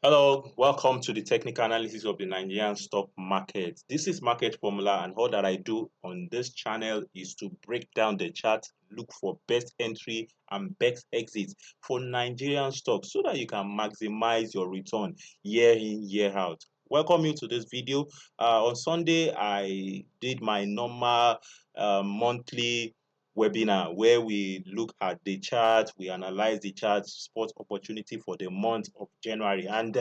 Hello, welcome to the technical analysis of the Nigerian stock market. This is Market Formula, and all that I do on this channel is to break down the chart, look for best entry and best exit for Nigerian stocks so that you can maximize your return year in, year out. Welcome you to this video. On Sunday, I did my normal monthly webinar where we look at the chart, we analyze the chart, spot opportunity for the month of January, and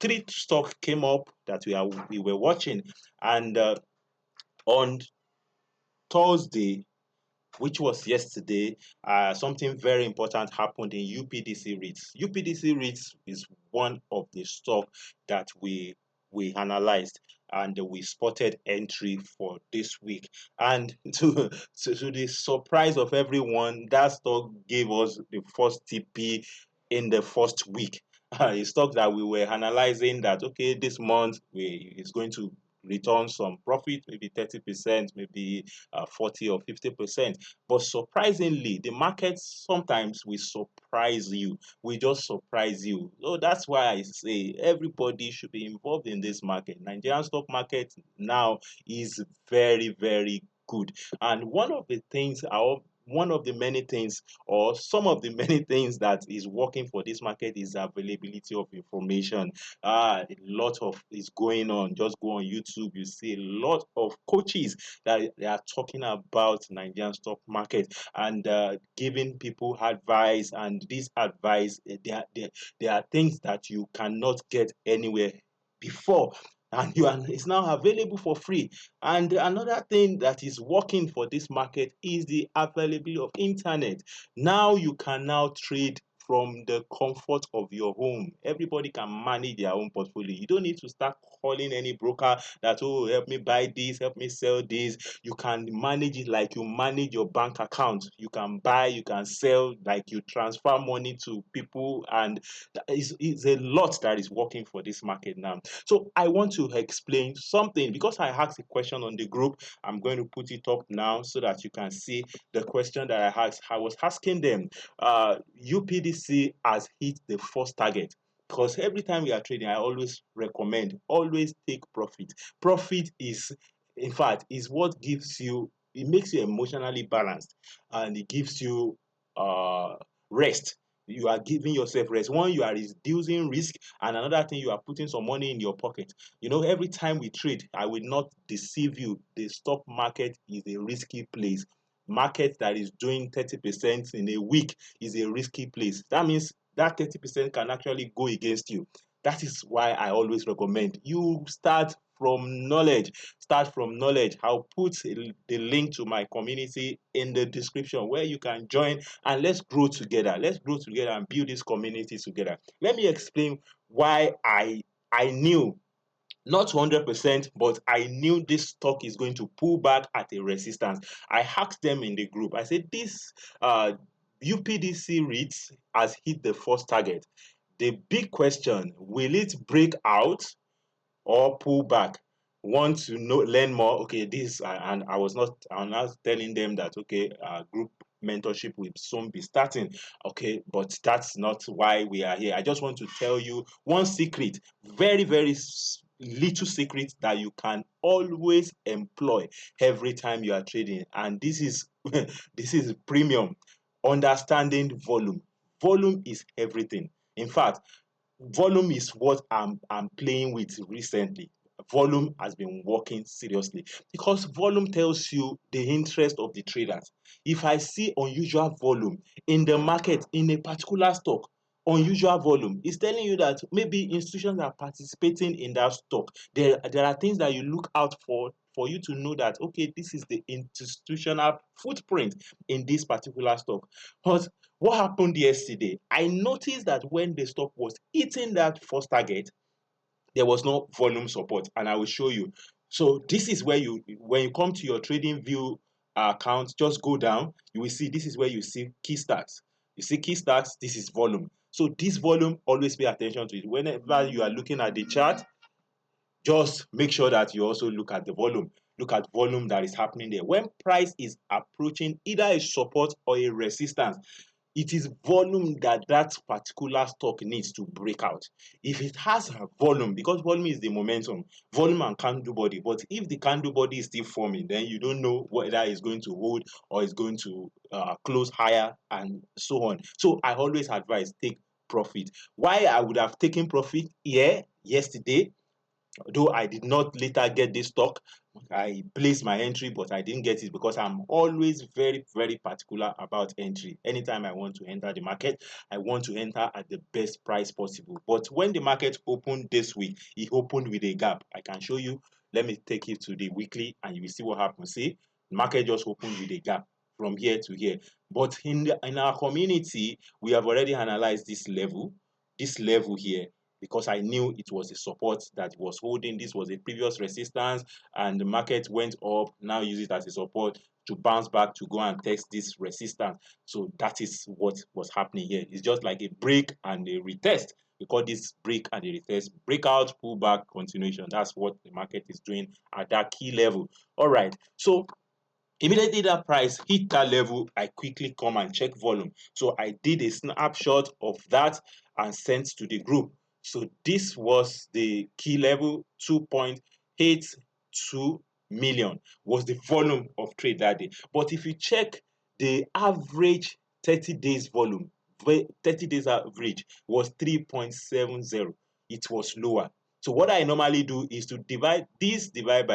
three stocks came up that we were watching. And on Thursday, which was yesterday, something very important happened in UPDC REIT. UPDC REIT is one of the stocks that we analyzed and we spotted entry for this week. And to the surprise of everyone, that stock gave us the first TP in the first week. A stock that we were analyzing that, okay, this month is going to return some profit, maybe 30%, maybe 40 or 50%. But surprisingly, the market sometimes will surprise you. We just surprise you. So that's why I say everybody should be involved in this market. Nigerian stock market now is very, very good. And one of the many things, or some of the many things that is working for this market is availability of information. A lot of is going on. Just go on YouTube, you see a lot of coaches that they are talking about Nigerian stock market and giving people advice. And this advice, there are things that you cannot get anywhere before, and it's now available for free. And another thing that is working for this market is the availability of internet. Now you can now trade from the comfort of your home. Everybody can manage their own portfolio. You don't need to start calling any broker that, oh, help me buy this, help me sell this. You can manage it like you manage your bank account. You can buy, you can sell, like you transfer money to people, and it's a lot that is working for this market now. So I want to explain something because I asked a question on the group. I'm going to put it up now so that you can see the question that I asked. I was asking them, UPDC has hit the first target. Because every time we are trading, I always recommend, always take profit. Profit is, in fact, is what gives you, it makes you emotionally balanced, and it gives you rest. You are giving yourself rest. One, you are reducing risk, and another thing, you are putting some money in your pocket. Every time we trade, I will not deceive you. The stock market is a risky place. Market that is doing 30% in a week is a risky place. That means that 30% can actually go against you. That is why I always recommend you start from knowledge. Start from knowledge. I'll put the link to my community in the description where you can join, and let's grow together. Let's grow together and build this community together. Let me explain why I knew, not 100%, but I knew this stock is going to pull back at a resistance. I asked them in the group. I said, this UPDC REIT has hit the first target. The big question, will it break out or pull back? Want to learn more? Okay, this and I'm not telling them that, okay, group mentorship will soon be starting. Okay, but that's not why we are here. I just want to tell you one secret, very, very little secret that you can always employ every time you are trading, and this is this is premium. Understanding volume. Volume is everything. In fact, volume is what I'm playing with recently. Volume has been working seriously because volume tells you the interest of the traders. If I see unusual volume in the market in a particular stock, unusual volume is telling you that maybe institutions are participating in that stock. There are things that you look out for you to know that, okay, this is the institutional footprint in this particular stock. But what happened yesterday? I noticed that when the stock was hitting that first target, there was no volume support, and I will show you. So this is where when you come to your trading view account, just go down. You will see this is where you see key stats. You see key stats. This is volume. So this volume, always pay attention to it. Whenever you are looking at the chart, just make sure that you also look at the volume. Look at volume that is happening there. When price is approaching either a support or a resistance, it is volume that that particular stock needs to break out. If it has a volume, because volume is the momentum, volume and candle body, but if the candle body is still forming, then you don't know whether it's going to hold or it's going to close higher and so on. So I always advise take profit. Why I would have taken profit here yesterday, though I did not later get this stock, I placed my entry, but I didn't get it because I'm always very, very particular about entry. Anytime I want to enter the market, I want to enter at the best price possible. But when the market opened this week, it opened with a gap. I can show you. Let me take you to the weekly and you will see what happens. See, the market just opened with a gap from here to here. But in our community, we have already analyzed this level here, because I knew it was a support that was holding. This was a previous resistance and the market went up, now use it as a support to bounce back to go and test this resistance. So that is what was happening here. It's just like a break and a retest. We call this break and a retest, breakout, pullback, continuation. That's what the market is doing at that key level. All right, so immediately that price hit that level, I quickly come and check volume. So I did a snapshot of that and sent to the group. So this was the key level, 2.82 million was the volume of trade that day. But if you check the average 30 days volume, 30 days average was 3.70. It was lower. So what I normally do is to divide by this divided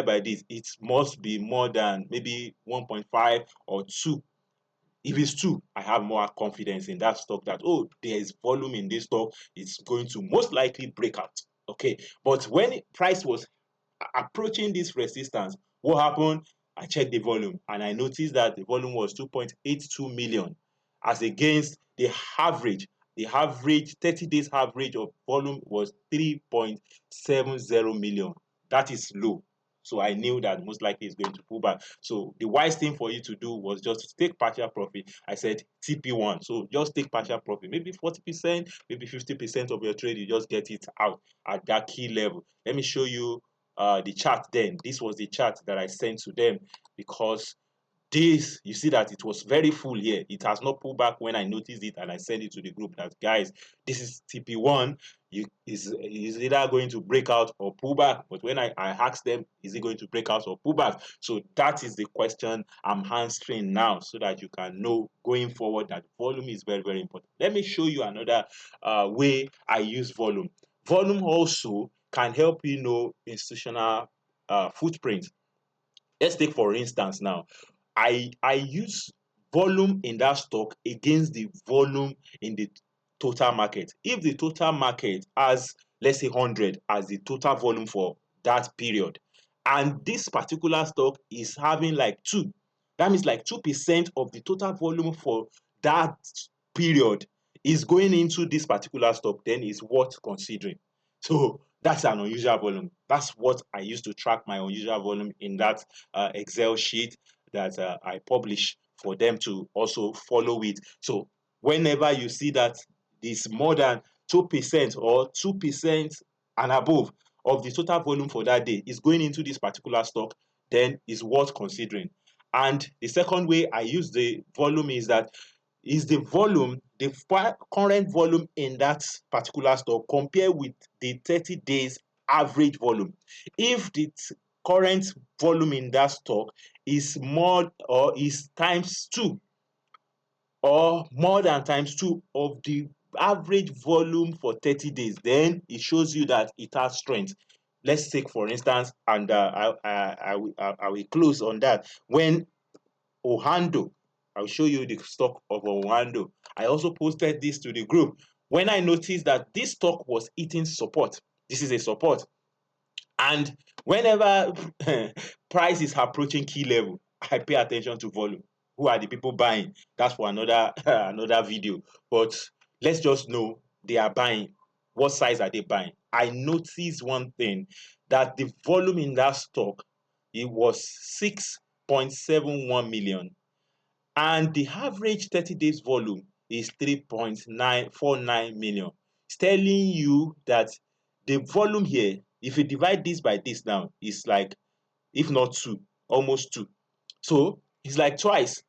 by this, it must be more than maybe 1.5 or 2. If it's 2, I have more confidence in that stock that, oh, there is volume in this stock, it's going to most likely break out. Okay, but when price was approaching this resistance, what happened? I checked the volume and I noticed that the volume was 2.82 million as against the average 30 days average of volume was 3.70 million. That is low. So I knew that most likely it's going to pull back. So the wise thing for you to do was just to take partial profit. I said TP1. So just take partial profit, maybe 40%, maybe 50% of your trade, you just get it out at that key level. Let me show you the chart then. This was the chart that I sent to them, because this, you see that it was very full here. It has not pulled back when I noticed it and I sent it to the group that, guys, this is TP1. Is either going to break out or pull back. But when I asked them, is it going to break out or pull back? So that is the question I'm answering now, so that you can know going forward that volume is very, very important. Let me show you another way I use volume. Volume also can help you know institutional footprint. Let's take for instance now, I use volume in that stock against the volume in the total market. If the total market has, let's say, 100 as the total volume for that period, and this particular stock is having like 2, that means like 2% of the total volume for that period is going into this particular stock, then it's worth considering. So that's an unusual volume. That's what I used to track my unusual volume in that Excel sheet that I publish for them to also follow it. So whenever you see that it's more than 2% or 2% and above of the total volume for that day is going into this particular stock, then it's worth considering. And the second way I use the volume is that is the volume, the current volume in that particular stock compared with the 30 days average volume. If the current volume in that stock is more or is times 2 or more than times 2 of the average volume for 30 days, then it shows you that it has strength. Let's take for instance, and I will close on that. When Ohando, I'll show you the stock of Ohando. I also posted this to the group. When I noticed that this stock was hitting support, this is a support, and whenever price is approaching key level, I pay attention to volume. Who are the people buying? That's for another another video. But let's just know they are buying. What size are they buying? I noticed one thing, that the volume in that stock, it was 6.71 million, and the average 30 days volume is 3.949 million. It's telling you that the volume here, if you divide this by this now, is like, if not 2, almost 2. So it's like twice.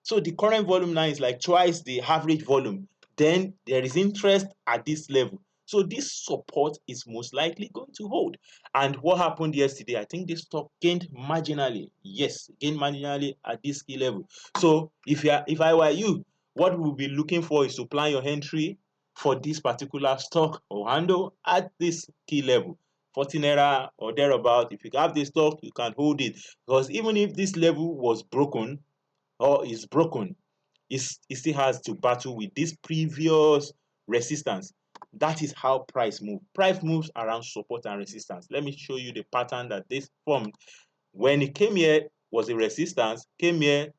So the current volume now is like twice the average volume. Then there is interest at this level. So this support is most likely going to hold. And what happened yesterday? I think the stock gained marginally. Yes, gained marginally at this key level. So if I were you, what we'll be looking for is to plan your entry for this particular stock or handle at this key level. 40 naira or thereabout. If you have the stock, you can hold it. Because even if this level was broken, or is broken, it still has to battle with this previous resistance. That is how price moves. Price moves around support and resistance. Let me show you the pattern that this formed. When it came here was a resistance, came here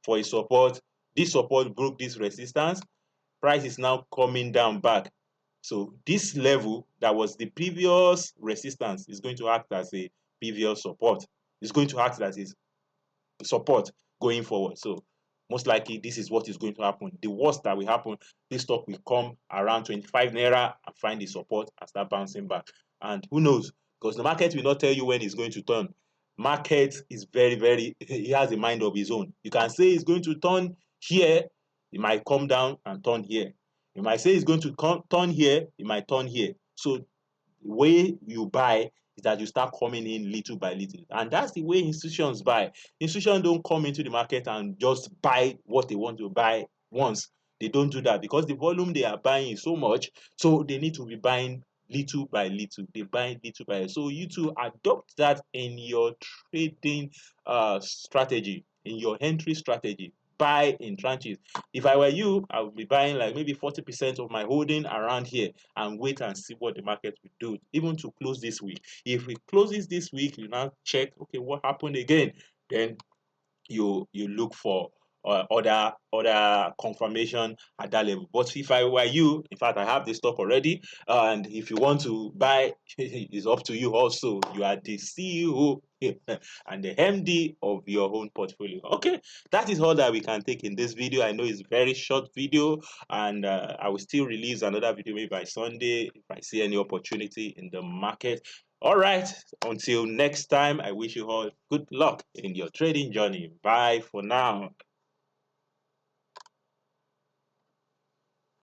for a support. This support broke this resistance. Price is now coming down back. So this level that was the previous resistance is going to act as a previous support. It's going to act as a support going forward. So most likely this is what is going to happen. The worst that will happen, this stock will come around 25 naira and find the support and start bouncing back. And who knows? Because the market will not tell you when it's going to turn. Market is very, he has a mind of his own. You can say it's going to turn here, it might come down and turn here. You might say it's going to turn here, it might turn here. So the way you buy is that you start coming in little by little, and that's the way institutions buy. Institutions don't come into the market and just buy what they want to buy once. They don't do that because the volume they are buying is so much, so they need to be buying little by little. They buy little by little. So you to adopt that in your trading strategy, in your entry strategy. Buy in tranches. If I were you, I would be buying like maybe 40% of my holding around here and wait and see what the market will do, even to close this week. If it closes this week, you now check, okay, what happened again? Then you look for other confirmation at that level. But if I were you, in fact, I have the stock already, and if you want to buy, it's up to you. Also, you are the CEO and the MD of your own portfolio. Okay, that is all that we can take in this video. I know it's a very short video, and I will still release another video maybe by Sunday if I see any opportunity in the market. All right, until next time, I wish you all good luck in your trading journey. Bye for now.